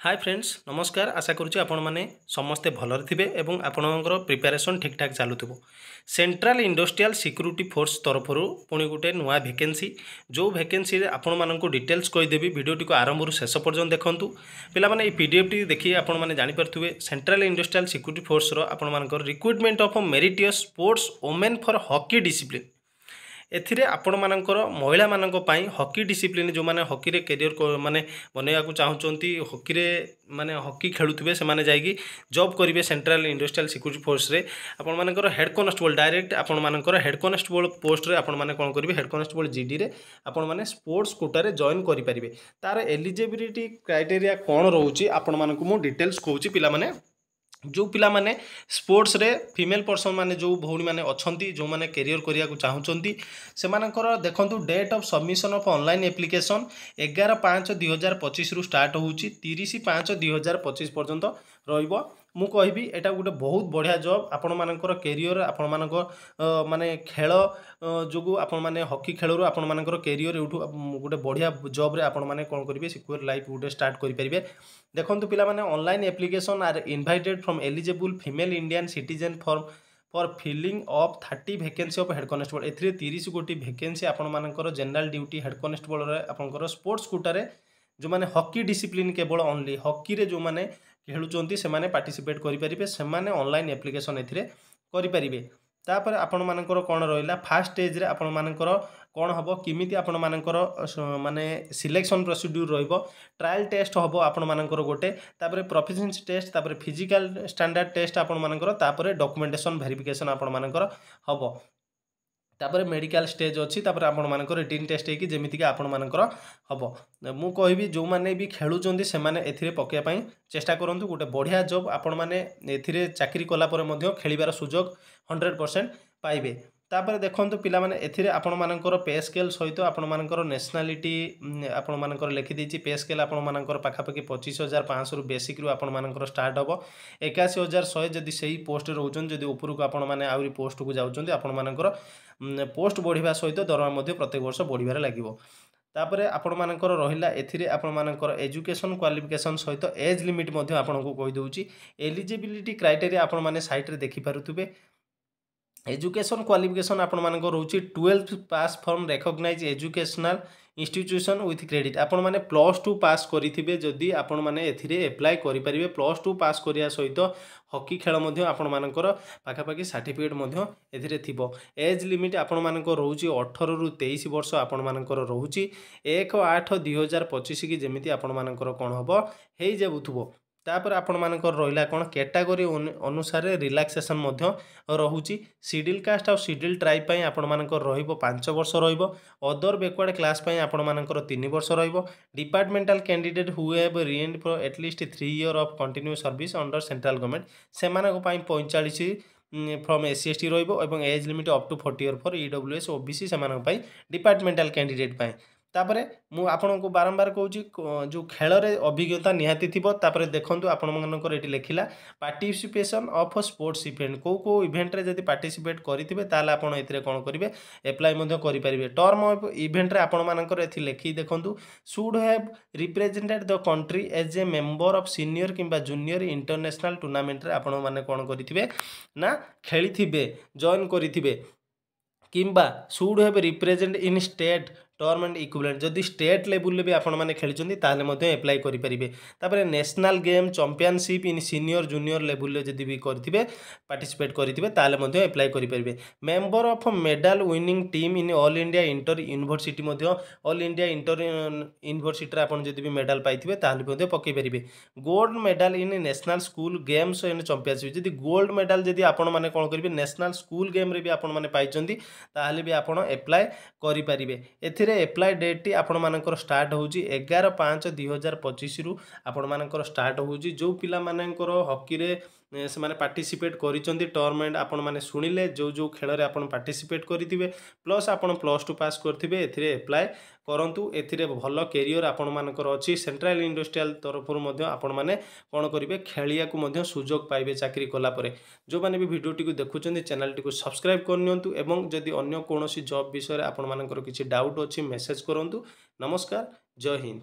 Hi friends नमस्कार आशा करुच्ची आपण मैंने समस्ते भलर थे और आपणकर प्रिपेरेसन ठीक ठाक चलुव सेंट्रल इंडस्ट्रियल सिक्यूरिटी फोर्स तरफ पुणी गोटे नुआ वैकेंसी जो वैकेंसी आपण मानक डिटेल्स कहीदेवी वीडियोटी को आरंभ शेष पर्यटन देखूँ पे पीडीएफ टी देखिए आपण मैंने जापे सेंट्रल इंडस्ट्रियल सिक्यूरिटी फोर्स आपण मानक recruitment of meritorious sports women for hockey discipline एथिरे आपण मानकर महिला मानक पई हॉकी डिसिप्लिन जो माने हॉकी रे करियर माने बनैया को चाहउचंती हॉकी रे माने हॉकी खेलुथिबे से माने जाईकी जॉब करिवे सेंट्रल इंडस्ट्रियल सिक्यूरिटी फोर्स रे आपण मानकर हेड कांस्टेबल डायरेक्ट आपण मानकर हेड कांस्टेबल पोस्ट रे आपण माने कोन करिवे हेड कांस्टेबल जीडी रे आपण माने स्पोर्ट्स कोटा रे जॉइन करि परिबे तार एलिजिबिलिटी क्राइटेरिया कोन रहउची आपण मानकु मु डिटेल्स कहउची पिला माने जो पिला माने स्पोर्ट्स रे फीमेल पर्सन माने जो भौणी माने अछंती जो माने करियर करिया को चाहउचंती से मानकर देखंतु date of submission of online application 11/5/2025 रु स्टार्ट होउची 30/5/2025 पर्यंत रहिबो मु कहबी एटा गोटे बहुत बढ़िया जॉब आपण मानकर करियर आपण मानकर माने खेल जो आपण माने हॉकी खेलरू आपण मानकर करियर एठू गोटे बढ़िया जॉब रे आपण माने कोन करिवे सिक्योर लाइफ गोटे स्टार्ट करि परिबे देखंतु पिला माने online application are invited from eligible female Indian citizen for filling of 30 vacancy of head constable एथिरे 30 गोटी वैकेंसी आपण मानकर जनरल ड्यूटी हेड कांस्टेबल रे आपनकर स्पोर्ट्स कोटा रे जो माने हॉकी डिसिप्लिन केवल ओनली हॉकी रे जो माने खेलुचंती से माने पार्टिसिपेट करि परिबे से माने ऑनलाइन एप्लिकेशन एथिरे करि परिबे तापर आपण मानकर कोन रहिला फर्स्ट स्टेज रे आपण मानकर कोन हबो किमिति आपण मानकर माने सिलेक्शन प्रोसीड्यूर रहिबो ट्रायल टेस्ट हबो आपण मानकर गोटे तापर प्रोफिशिएंसी टेस्ट तापर फिजिकल स्टैंडर्ड टेस्ट आपण मानकर तापर डॉक्यूमेंटेशन वेरिफिकेशन आपण मानकर हबो तापर मेडिकल स्टेज अच्छी तापर आपण मानकर रिटन टेस्ट है कि जेमिति कि आपण मानकर हबो मु कहबी जो माने भी खेलुचंदी से माने एथिरे पकेया पई चेष्टा करंतु गोटे बढ़िया जॉब आपण माने एथिरे चाकरी कला परे मध्ये खेलिबार सुजोग 100% पाइबे तापर देखंतु पिला माने एथिरे आपण मानकर पे स्केल सहित आपण मानकर नेशनलिटी आपण मानकर लिखि देछि पे स्केल आपण मानकर पाखा पाखी 25,500 रु बेसिक रु आपण मानकर स्टार्ट हबो 81,100 जदि सही पोस्ट रहउचन जदि ऊपर को आपण माने आउरी पोस्ट को जाउचंती आपण मानकर पोस्ट बढ़िबा सहित दरमा मध्ये प्रत्येक वर्ष बढ़िबार लागिवो तापर आपण मानकर रहिला एथिरे आपण मानकर एजुकेशन क्वालिफिकेशन सहित एज लिमिट मध्ये आपण को कहि दउची एलिजिबिलिटी क्राइटेरिया आपण माने साइट रे देखि पारुथुबे एजुकेशन क्वालिफिकेशन आपण मानक रहउची 12th pass from recognise educational institution with credit आपण माने +2 पास करिथिबे जदि आपण माने एथिरे अप्लाई करि परिबे +2 पास करिया सहित हॉकी खेल मध्ये आपण मानकर पाखा पाखी सर्टिफिकेट मध्ये एथिरे थिबो एज लिमिट आपण मानक रहउची 18 रु 23 वर्ष आपण मानकर रहउची 1/8/2025 की जेमिति आपण मानकर कोन हबो हेइ जेबुथबो तापर आपण मानकर रहिला कोन कैटेगरी अनुसार रिलैक्सेशन मध्ये रहउची शेड्यूल कास्ट और शेड्यूल ट्राइब पई आपण मानकर रहिबो 5 वर्ष रहिबो अदर बैकवर्ड क्लास पई आपण मानकर 3 वर्ष रहिबो departmental candidate who have rendered for at least 3 year of continuous service under central government से मानक पई 45 फ्रॉम एससी रहिबो एवं age limit up to 40 year for EWS OBC से मानक पई डिपार्टमेंटल कैंडिडेट पई तापरे मु आपन को बारंबार कहूची जो खेल रे अभिज्ञता निहाती थिबो तापरे देखंतु आपण मनकर एटी लेखिला पार्टिसिपेशन ऑफ स्पोर्ट्स इवेंट को इवेंट रे जदी पार्टिसिपेट करिथिबे ताले आपण एथिरे कोन करिवे अप्लाई मध्ये करि परिबे टर्म ऑफ इवेंट रे आपण मनकर एथि लेखि देखंतु should have represented the country as a member of senior किंबा जूनियर इंटरनेशनल टूर्नामेंट रे आपण माने कोन करिथिबे ना खेलिथिबे जॉइन करिथिबे किंबा should have represent in state tournament equivalent जदि स्टेट लेवल भी आपण माने खेलिचंदी ताले मध्ये अप्लाई करि परिबे तापरे नेशनल गेम चैंपियनशिप इन सीनियर जूनियर लेवल रे जदि भी करथिबे पार्टिसिपेट करथिबे ताले मध्ये अप्लाई करि परिबे member of medal winning team in all India inter university मध्ये ऑल इंडिया इंटर यूनिवर्सिटी रे आपण जदि भी मेडल पाइथिबे ताले मध्ये पकै परिबे gold medal in national school games and championship जदि गोल्ड मेडल जदि आपण माने कोन करिबे नेशनल स्कूल गेम रे भी आपण माने पाइचंदी ताले भी आपण अप्लाई करि परिबे एथिरे एप्लाई डेट टी आपण मानकर स्टार्ट होउची 11/5/2025 रु आपण मानकर स्टार्ट होउची जो पिला मानकर हॉकी रे से माने पार्टिसिपेट करिचंदी टूर्नामेंट आपण माने सुनिले जो जो खेल रे आपण पार्टिसिपेट करिथिबे प्लस आपण +2 पास करथिबे एथिरे अप्लाई करंतु एथिरे भलो करियर आपण मानकर अछि सेंट्रल इंडस्ट्रियल तरफरु मध्ये आपण माने कोन करिवे खेलिया को मध्ये सुजोग पाइबे चाकरी कला परे जो माने भी वीडियो टी को देखुचंदी चैनल टी को सब्सक्राइब करनियंतु एवं जदि अन्य कोनोसी जॉब विषय रे आपण मानकर किछि डाउट अछि मेसेज करंतु नमस्कार जय हिंद।